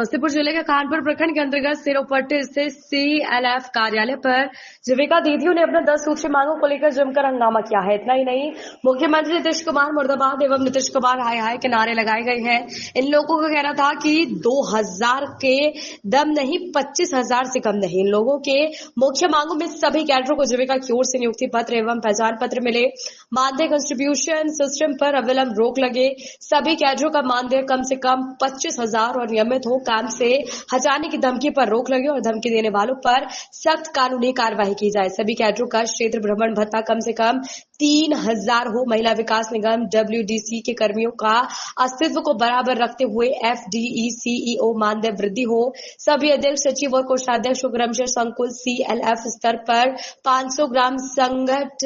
समस्तीपुर जिले के कानपुर प्रखंड के अंतर्गत सिरोपट्टी स्थित CLF कार्यालय पर जीविका दीदियों ने अपने 10 सूत्रीय मांगों को लेकर जमकर हंगामा किया है। इतना ही नहीं, मुख्यमंत्री नीतीश कुमार मुर्दाबाद एवं नीतीश कुमार हाय हाय के नारे लगाए गए हैं। इन लोगों का कहना था कि 2000 के दम नहीं, 25,000 से कम नहीं। इन लोगों के मुख्य मांगों में सभी कैडरों को जीविका की ओर से नियुक्ति पत्र एवं पहचान पत्र मिले, मानदेय कंट्रीब्यूशन सिस्टम पर अविलंब रोक लगे, सभी कैडरों का मानदेय कम से कम 25,000 और नियमित हो, काम से हटाने की धमकी पर रोक लगे और धमकी देने वालों पर सख्त कानूनी कार्रवाई की जाए। सभी कैडरों का क्षेत्र भ्रमण भत्ता कम से कम 3,000 हो। महिला विकास निगम WDC के कर्मियों का अस्तित्व को बराबर रखते हुए FDE CEO मानदेय वृद्धि हो। सभी अध्यक्ष, सचिव और कोषाध्यक्ष को क्रमशः संकुल CLF स्तर पर 500 ग्राम, संगठ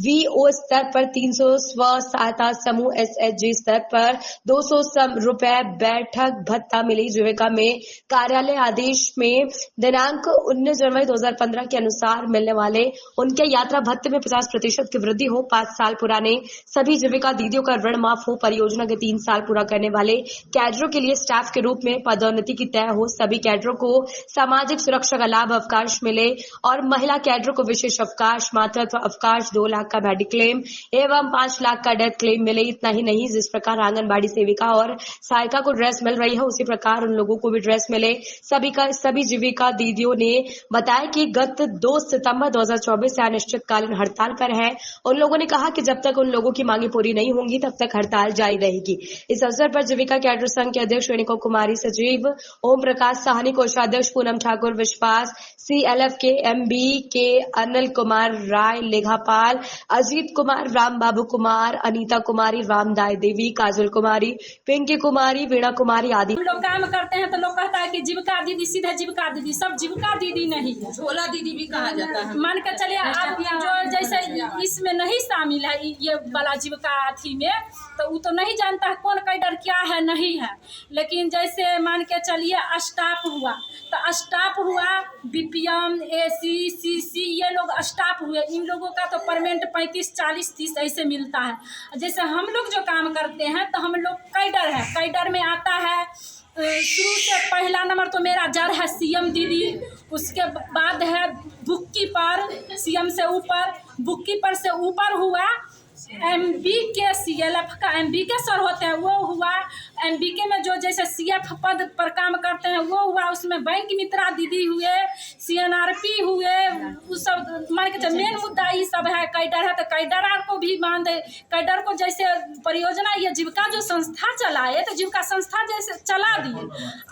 VO स्तर पर 300, स्व सहायता समूह SHG स्तर पर 200 रुपए बैठक भत्ता मिली। जीविका में कार्यालय आदेश में दिनांक 19 जनवरी 2015 के अनुसार मिलने वाले उनके यात्रा भत्ते में 50% की वृद्धि हो। 5 साल पुराने सभी जीविका दीदियों का ऋण माफ हो। परियोजना के 3 साल पूरा करने वाले कैडरों के लिए स्टाफ के रूप में पदोन्नति की तय हो। सभी कैडरों को सामाजिक सुरक्षा का लाभ अवकाश मिले और महिला कैडरों को विशेष अवकाश, मातृत्व अवकाश, 2 लाख का मेडिक्लेम एवं 5 लाख का डेथ क्लेम मिले। इतना ही नहीं, जिस प्रकार आंगनबाड़ी सेविका और सहायिका को ड्रेस मिल रही है, उसी प्रकार उन लोगों को भी ड्रेस मिले। सभी जीविका दीदियों ने बताया कि गत 2 सितंबर 2024 से अनिश्चितकालीन हड़ताल पर है। उन लोगों ने कहा कि जब तक उन लोगों की मांगे पूरी नहीं होंगी तब तक हड़ताल जारी रहेगी। इस अवसर पर जीविका कैडर संघ के अध्यक्ष रेणुका कुमारी, सचिव ओम प्रकाश साहनी, कोषाध्यक्ष पूनम ठाकुर विश्वास, CLF के MB के अनिल कुमार राय, लेखापाल अजीत कुमार, राम बाबू कुमार, अनीता कुमारी, रामदाय देवी, काजल कुमारी, पिंकी कुमारी, वीणा कुमारी आदि। हम लोग काम करते हैं तो लोग कहता है कि जीविका दीदी, सीधा जीविका दीदी। सब जीविका दीदी नहीं, झोला दीदी भी कहा जाता है। मान के चलिए आप जो जैसे इसमें नहीं शामिल है ये वाला जीविका अथी में, तो वो तो नहीं जानता है कौन कैडर क्या है नहीं है। लेकिन जैसे मान के चलिए स्टाफ हुआ, तो स्टाफ हुआ BPM, AC, CC, ये लोग स्टाफ हुए। इन लोगों का तो परमेंट 35, 40, 30 ऐसे मिलता है। जैसे हम लोग जो काम करते हैं तो हम लोग कैडर है। कैडर में आता है शुरू से पहला नंबर तो मेरा जड़ है CM दीदी, उसके बाद है बुक कीपर, CM से ऊपर, बुक कीपर से ऊपर हुआ MB के CLF का MB के सर होते हैं, वो हुआ। MB के में जो जैसे CF पद पर काम करते हैं वो हुआ। उसमें बैंक मित्रा दीदी हुए, CNRP हुए, उस सब मान के मेन मुद्दा ये सब है। कैडर है तो कैडर को भी मान दे। कैडर को जैसे परियोजना ये जीविका जो संस्था चलाए तो जीविका संस्था जैसे चला दिए।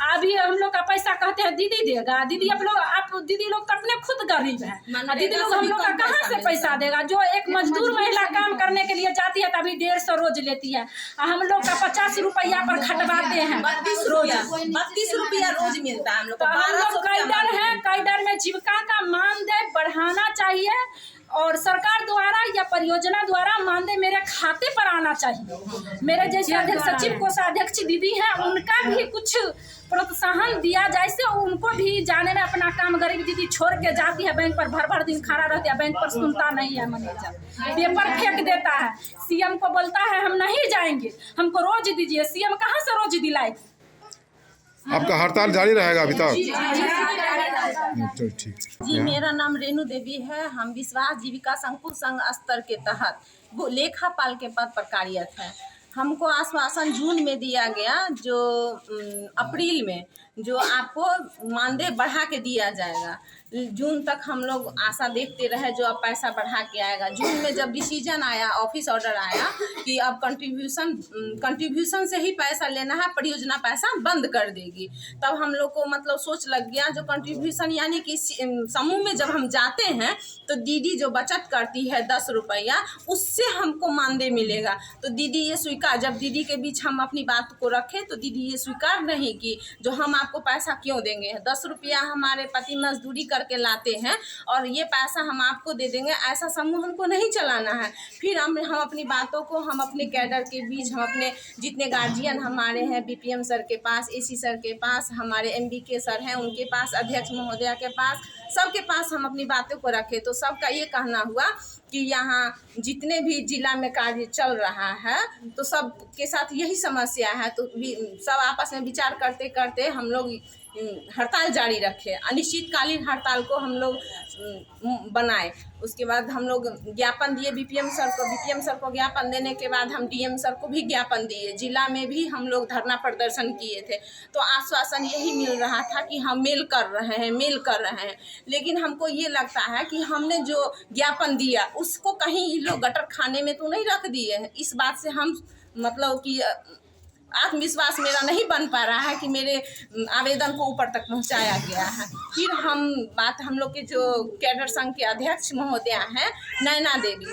अभी हम लोग का पैसा कहते हैं दीदी देगा। दीदी आप दीदी लोग तो अपने खुद गरीब है, दीदी लोग हम लोग का कहाँ से पैसा देगा। जो एक मजदूर महिला काम करने के लिए जाती है तभी 150 रोज लेती है, हम लोग का 50 रुपया पर खटवाते हैं। 32 रुपया रोज मिलता है हम लोग। तो हम लोग कैडर है, कैडर में जीविका का मानदेय बढ़ाना चाहिए और सरकार द्वारा या परियोजना द्वारा मानदेय मेरे खाते पर आना चाहिए। मेरे जैसे अध्यक्ष, सचिव, कोषाध्यक्ष दीदी हैं, उनका भी कुछ प्रोत्साहन दिया जाए से उनको भी जाने में अपना काम। गरीब दीदी छोड़ के जाती है बैंक पर, भर दिन खड़ा रहती है, बैंक पर सुनता नहीं है मैनेजर, पेपर फेंक देता है। CM को बोलता है हम नहीं जाएंगे, हमको रोज दीजिए। CM कहाँ से रोज दिलाए। आपका हड़ताल जारी रहेगा अभी तक? ठीक जी। मेरा नाम रेणु देवी है। हम विश्वास जीविका संकुल संघ स्तर के तहत वो लेखापाल के पद पर कार्यरत है। हमको आश्वासन जून में दिया गया, जो अप्रैल में जो आपको मानदेय बढ़ा के दिया जाएगा। जून तक हम लोग आशा देखते रहे जो अब पैसा बढ़ा के आएगा। जून में जब डिसीजन आया, ऑफिस ऑर्डर आया कि अब कंट्रीब्यूशन से ही पैसा लेना है, परियोजना पैसा बंद कर देगी, तब हम लोग को मतलब सोच लग गया जो कंट्रीब्यूशन यानी कि समूह में जब हम जाते हैं तो दीदी जो बचत करती है 10 रुपया, उससे हमको मानदेय मिलेगा। तो दीदी ये स्वीकार, जब दीदी के बीच हम अपनी बात को रखे तो दीदी ये स्वीकार नहीं की जो हम आपको पैसा क्यों देंगे। 10 रुपया हमारे पति मजदूरी करके लाते हैं और ये पैसा हम आपको दे देंगे, ऐसा समूह हमको नहीं चलाना है। फिर हम अपनी बातों को हम अपने कैडर के बीच, हम अपने जितने गार्जियन हमारे हैं BPM सर के पास, AC सर के पास, हमारे MBK सर हैं उनके पास, अध्यक्ष महोदया के पास, सबके पास हम अपनी बातों को रखे। तो सबका ये कहना हुआ कि यहाँ जितने भी जिला में कार्य चल रहा है तो सब के साथ यही समस्या है। तो सब आपस में विचार करते करते हम लोग हड़ताल जारी रखे, अनिश्चितकालीन हड़ताल को हम लोग बनाए। उसके बाद हम लोग ज्ञापन दिए BPM सर को ज्ञापन देने के बाद हम DM सर को भी ज्ञापन दिए। जिला में भी हम लोग धरना प्रदर्शन किए थे। तो आश्वासन यही मिल रहा था कि हम मेल कर रहे हैं, लेकिन हमको ये लगता है कि हमने जो ज्ञापन दिया उसको कहीं ये लोग गटर खाने में तो नहीं रख दिए हैं। इस बात से हम मतलब कि आत्मविश्वास मेरा नहीं बन पा रहा है कि मेरे आवेदन को ऊपर तक पहुंचाया गया है। फिर हम लोग के जो कैडर संघ के अध्यक्ष महोदया हैं नैना देवी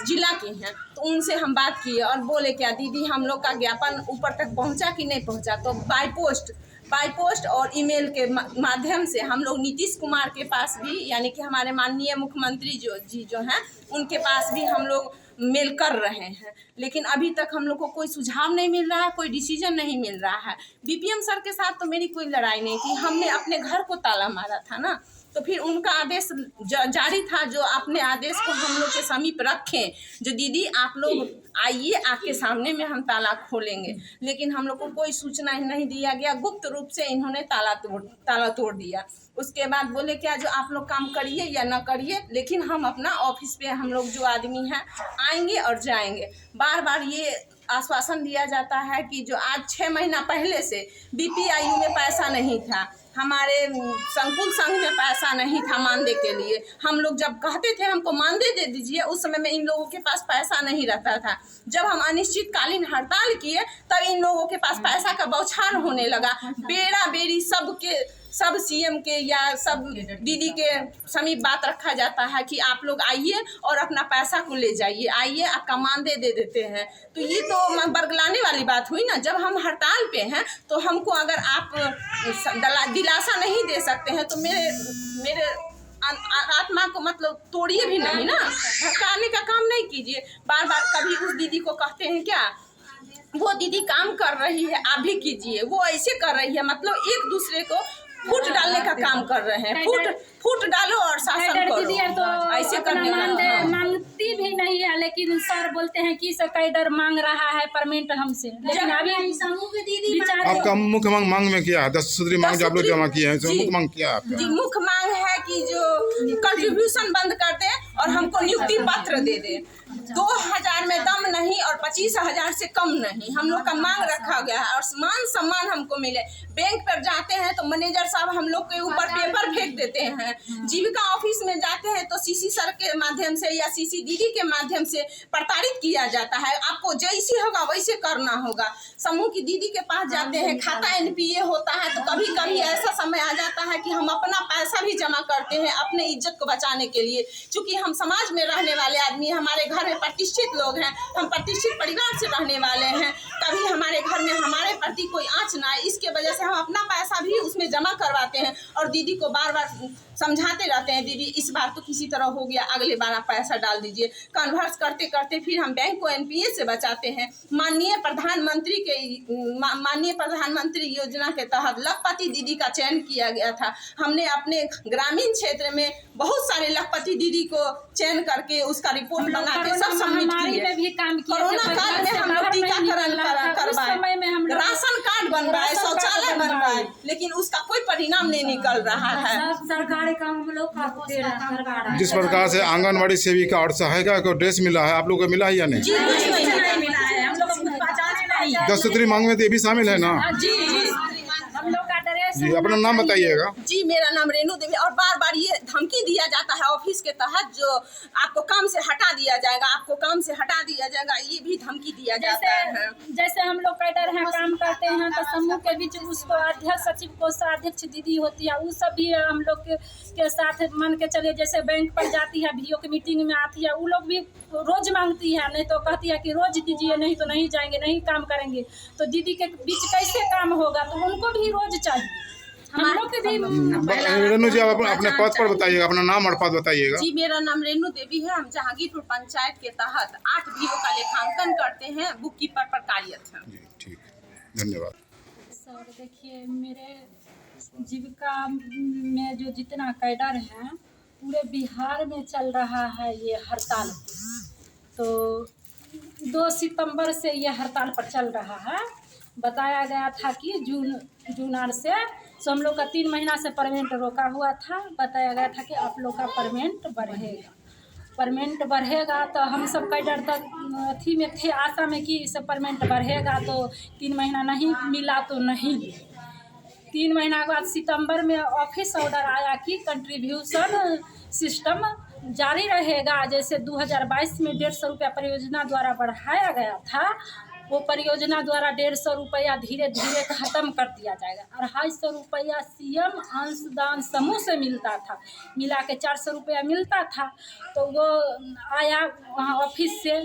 जिला की हैं, तो उनसे हम बात किए और बोले क्या दीदी हम लोग का ज्ञापन ऊपर तक पहुंचा कि नहीं पहुंचा। तो बाय पोस्ट और ईमेल के माध्यम से हम लोग नीतीश कुमार के पास भी, यानी कि हमारे माननीय मुख्यमंत्री जो हैं उनके पास भी हम लोग मेल कर रहे हैं, लेकिन अभी तक हम लोग को कोई सुझाव नहीं मिल रहा है, कोई डिसीजन नहीं मिल रहा है। BPM सर के साथ तो मेरी कोई लड़ाई नहीं थी, हमने अपने घर को ताला मारा था ना, तो फिर उनका आदेश जारी था जो अपने आदेश को हम लोग के समीप रखें, जो दीदी आप लोग आइए आपके सामने में हम ताला खोलेंगे, लेकिन हम लोग को कोई सूचना नहीं दिया गया। गुप्त रूप से इन्होंने ताला तोड़ दिया। उसके बाद बोले क्या जो आप लोग काम करिए या ना करिए, लेकिन हम अपना ऑफिस पे हम लोग जो आदमी हैं आएंगे और जाएंगे। बार बार ये आश्वासन दिया जाता है कि जो आज 6 महीना पहले से BPIU में पैसा नहीं था, हमारे संकुल संघ में पैसा नहीं था मानदेय के लिए। हम लोग जब कहते थे हमको मानदेय दे दीजिए, उस समय में इन लोगों के पास पैसा नहीं रहता था। जब हम अनिश्चितकालीन हड़ताल किए तब इन लोगों के पास पैसा का बौछार होने लगा। बेड़ा बेड़ी सब CM के या सब दीदी के समीप बात रखा जाता है कि आप लोग आइए और अपना पैसा को ले जाइए, आइए आपका मानदेय दे देते हैं। तो ये तो बरगलाने वाली बात हुई ना। जब हम हड़ताल पे हैं तो हमको अगर आप दिलासा नहीं दे सकते हैं तो मेरे आत्मा को मतलब तोड़िए भी नहीं ना, भड़काने का काम नहीं कीजिए। बार बार कभी उस दीदी को कहते हैं क्या वो दीदी काम कर रही है आप भी कीजिए, वो ऐसे कर रही है, मतलब एक दूसरे को फूट डालने का काम कर रहे हैं। फूट डालो और शासन करो, तो ऐसे करने मांगती भी नहीं है, लेकिन सर बोलते हैं कि कैडर मांग रहा है परमिट हमसे, लेकिन अभी समूह के दीदी आपका मुख्य मांग में क्या है? 10 सूत्री मांग जो आप लोग जमा किए हैं, मुख्य मांग क्या है? जी मुख्य मांग है कि जो कंट्रीब्यूशन बंद कर दे और हमको नियुक्ति पत्र दे दे। 2000 में दम नहीं और 25,000 से कम नहीं, हम लोग का मांग रखा गया है। और मान सम्मान हमको मिले। बैंक पर जाते हैं तो मैनेजर साहब हम लोग के ऊपर पेपर फेंक देते हैं। जीविका ऑफिस में जाते हैं तो CC सर के माध्यम से या CC दीदी के माध्यम से प्रताड़ित किया जाता है, आपको जैसे होगा वैसे करना होगा। समूह की दीदी के पास जाते हैं, खाता NPA होता है, तो कभी कभी ऐसा समय आ जाता है कि हम अपना पैसा भी जमा करते हैं अपने इज्जत को बचाने के लिए। चूँकि हम समाज में रहने वाले आदमी, हमारे घर में प्रतिष्ठित लोग हैं, हम प्रतिष्ठित परिवार से रहने वाले हैं, कभी हमारे घर में हमारे प्रति कोई आँच ना आए, इसके वजह से हम अपना पैसा भी उसमें जमा करवाते हैं। और दीदी को बार बार समझाते रहते हैं, दीदी इस बार तो किसी तरह हो गया, अगले बार आप पैसा डाल दीजिए। कन्वर्स करते करते फिर हम बैंक को NPA से बचाते हैं। माननीय प्रधानमंत्री योजना के तहत लखपति दीदी का चयन किया गया था। हमने अपने ग्रामीण क्षेत्र में बहुत सारे लखपति दीदी को चयन करके उसका रिपोर्ट बना के सब सबमिट किए। कोरोना काल में हम लोग टीकाकरण करवाए, राशन कार्ड बनवाए, शौचालय बनवाए, लेकिन उसका कोई परिणाम नहीं निकल रहा है। सरकारी काम हम लोग जिस प्रकार से आंगनवाड़ी सेविका और सहायिका को ड्रेस मिला है, आप लोगों को मिला है या नहीं? जी कुछ नहीं मिला है, हम लोग को पहचाने नहीं। 10 सूत्री मांग में तो ये भी शामिल है ना? जी हम लोग का ड्रेस जी अपना नाम बताइएगा। जी मेरा नाम रेणु देवी। और बार बार ये धमकी दिया जाता है ऑफिस के तहत, जो आपको काम से हटा दिया जाएगा, आपको काम से हटा दिया जाएगा, ये भी धमकी दिया जाता है। जैसे हम लोग कैडर हैं, काम करते हैं, तो समूह के बीच उसको अध्यक्ष सचिव को अध्यक्ष दीदी होती है, वो सब भी हम लोग के साथ मान के चलिए। जैसे बैंक पर जाती है, VO की मीटिंग में आती है, वो लोग भी रोज मांगती है, नहीं तो कहती है कि रोज दीजिए, नहीं तो नहीं जाएंगे, नहीं काम करेंगे। तो दीदी के बीच कैसे काम होगा? तो उनको भी रोज चाहिए। हम लोग के भी रेणु जी, आप अपने पद पर बताइएगा, अपना नाम और पद बताइएगा। जी, मेरा नाम रेणु देवी है। हम जहांगीरपुर पंचायत के तहत 8 बीओ का लेखांकन करते हैं, बुक कीपर पर कार्यरत हैं। जी ठीक, धन्यवाद। सर देखिए, मेरे जीविका में जो जितना कैडर है पूरे बिहार में चल रहा है ये हड़ताल। तो 2 सितंबर से ये हड़ताल पर चल रहा है। बताया गया था कि जून आर से हम लोग का 3 महीना से परमेंट रोका हुआ था। बताया गया था कि आप लोग का परमेंट बढ़ेगा। तो हम सब कैडर तक अथी में थे, आशा में कि सब परमेंट बढ़ेगा। तो 3 महीना नहीं मिला तो नहीं। 3 महीना के बाद सितंबर में ऑफिस ऑर्डर आया कि कंट्रीब्यूशन सिस्टम जारी रहेगा। जैसे 2022 में 150 रुपया परियोजना द्वारा बढ़ाया गया था, वो परियोजना द्वारा 150 रुपया धीरे धीरे ख़त्म कर दिया जाएगा। 250 रुपया सीएम अंशदान समूह से मिलता था, मिला के 400 रुपया मिलता था। तो वो आया वहाँ ऑफिस से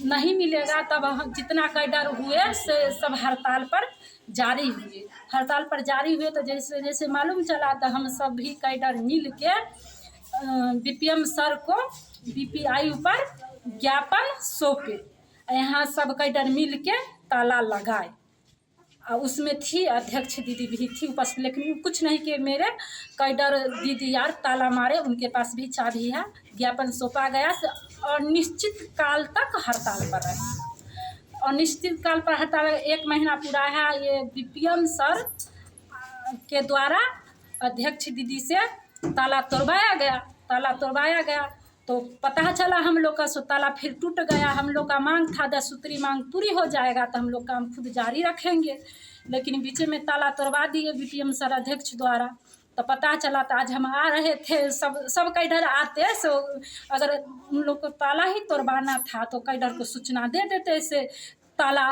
नहीं मिलेगा। तब जितना कैडर हुए से सब हड़ताल पर जारी हुए। तो जैसे जैसे मालूम चला तो हम सभी कैडर मिल के बीपीएम सर को बीपीआई पर ज्ञापन सौंपे। यहाँ सब कैडर मिल के ताला लगाए। और उसमें थी अध्यक्ष दीदी भी थी उपस्थित, लेकिन कुछ नहीं कि मेरे कैडर दीदी यार ताला मारे, उनके पास भी चाबी है। ज्ञापन सौंपा गया और निश्चित काल तक हड़ताल पर रहे। और निश्चित काल पर हड़ताल 1 महीना पूरा है। ये बीपीएम सर के द्वारा अध्यक्ष दीदी से ताला तोड़वाया गया। तो पता चला हम लोग का सो ताला फिर टूट गया। हम लोग का मांग था 10 सूत्री मांग पूरी हो जाएगा तो हम लोग काम खुद जारी रखेंगे, लेकिन बीच में ताला तोड़वा दिए बीपीएम सर अध्यक्ष द्वारा। तो पता चला तो आज हम आ रहे थे, सब कैडर आते। सो अगर उन लोग को ताला ही तोड़वाना था तो कैडर को सूचना दे देते से ताला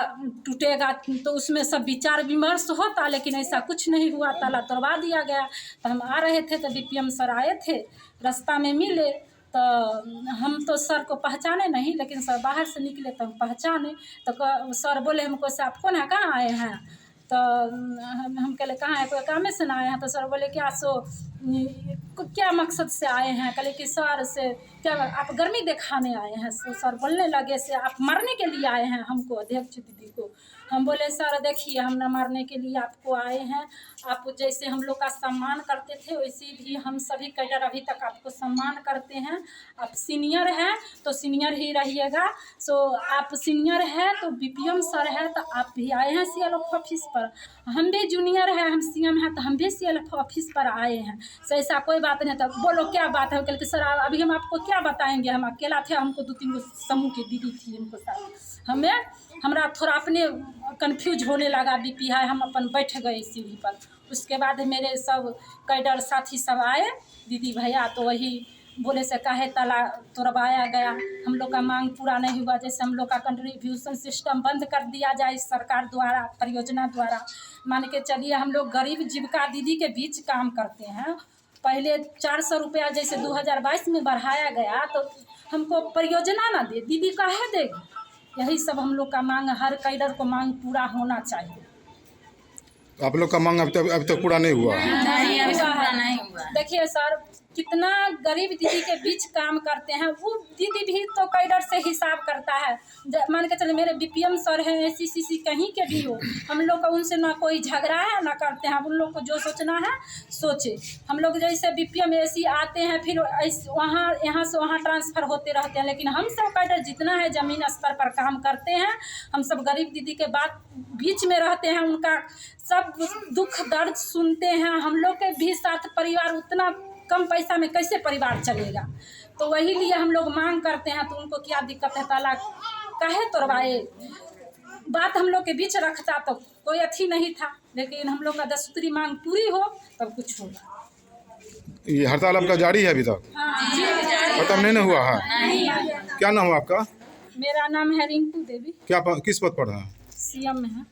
टूटेगा, तो उसमें सब विचार विमर्श होता। लेकिन ऐसा कुछ नहीं हुआ, ताला तोड़वा दिया गया। तो हम आ रहे थे तो बीपीएम सर आए थे, रास्ता में मिले। तो हम तो सर को पहचाने नहीं, लेकिन सर बाहर से निकले तो हम पहचाने। तो सर बोले हमको से आप कौन है, कहाँ आए हैं? तो हम कहले कहाँ है, कोई काम से ना आए हैं। तो सर बोले क्या क्या मकसद से आए हैं? कहले कि सर से क्या आप गर्मी दिखाने आए हैं? तो सर बोलने लगे से आप मरने के लिए आए हैं हमको, अध्यक्ष दीदी को। हम बोले सर देखिए, हम न मारने के लिए आपको आए हैं। आप जैसे हम लोग का सम्मान करते थे वैसे भी हम सभी कैडर अभी तक आपको सम्मान करते हैं। आप सीनियर हैं तो सीनियर ही रहिएगा। सो आप सीनियर हैं तो बीपीएम सर है तो आप भी आए हैं सीएलएफ ऑफिस पर। हम भी जूनियर हैं, हम सीएम हैं तो हम भी सीएलएफ ऑफिस पर आए हैं। सो ऐसा कोई बात नहीं। तो बोलो क्या बात है? कहते सर अभी हम आपको क्या बताएंगे, हम अकेला थे, हमको 2-3 गो समूह की दीदी थी उनको साथ। हमरा थोड़ा अपने कंफ्यूज होने लगा बीपी है, हम अपन बैठ गए सीढ़ी पर। उसके बाद मेरे सब कैडर साथी सब आए, दीदी भैया, तो वही बोले से काहे ताला तोड़वाया गया। हम लोग का मांग पूरा नहीं हुआ। जैसे हम लोग का कंट्रीब्यूशन सिस्टम बंद कर दिया जाए सरकार द्वारा, परियोजना द्वारा। मान के चलिए हम लोग गरीब जीविका दीदी के बीच काम करते हैं। पहले 400 रुपया जैसे 2022 में बढ़ाया गया तो हमको परियोजना ना दे, दीदी काहे देगी? यही सब हम लोग का मांग, हर कैडर को मांग पूरा होना चाहिए। आप लोग का मांग अभी तक पूरा नहीं हुआ? नहीं, अभी पूरा नहीं हुआ। देखिए सर, कितना गरीब दीदी के बीच काम करते हैं। वो दीदी भी तो कैडर से हिसाब करता है। मान के चले मेरे बीपीएम सर हैं, एसीसीसी कहीं के भी हो, हम लोग का उनसे ना कोई झगड़ा है ना करते हैं। उन लोग को जो सोचना है सोचे। हम लोग जैसे बीपीएम एसी आते हैं फिर वहाँ यहाँ से वहाँ ट्रांसफ़र होते रहते हैं, लेकिन हम सब कैडर जितना है ज़मीन स्तर पर काम करते हैं। हम सब गरीब दीदी के बात बीच में रहते हैं, उनका सब दुख दर्द सुनते हैं। हम लोग के भी साथ परिवार, उतना कम पैसा में कैसे परिवार चलेगा? तो वही लिए हम लोग मांग करते हैं। तो उनको क्या दिक्कत है, ताला काहे तोड़वाए? बात हम लोग के बीच रखता तो कोई अथी नहीं था, लेकिन हम लोग का 10 सूत्री मांग पूरी हो तब कुछ होगा। ये हड़ताल आपका जारी है अभी तक? हाँ जी, खत्म नहीं हुआ है? नहीं। क्या नाम है आपका? मेरा नाम है रिंकू देवी। क्या किस पद पर है? सीएम में है।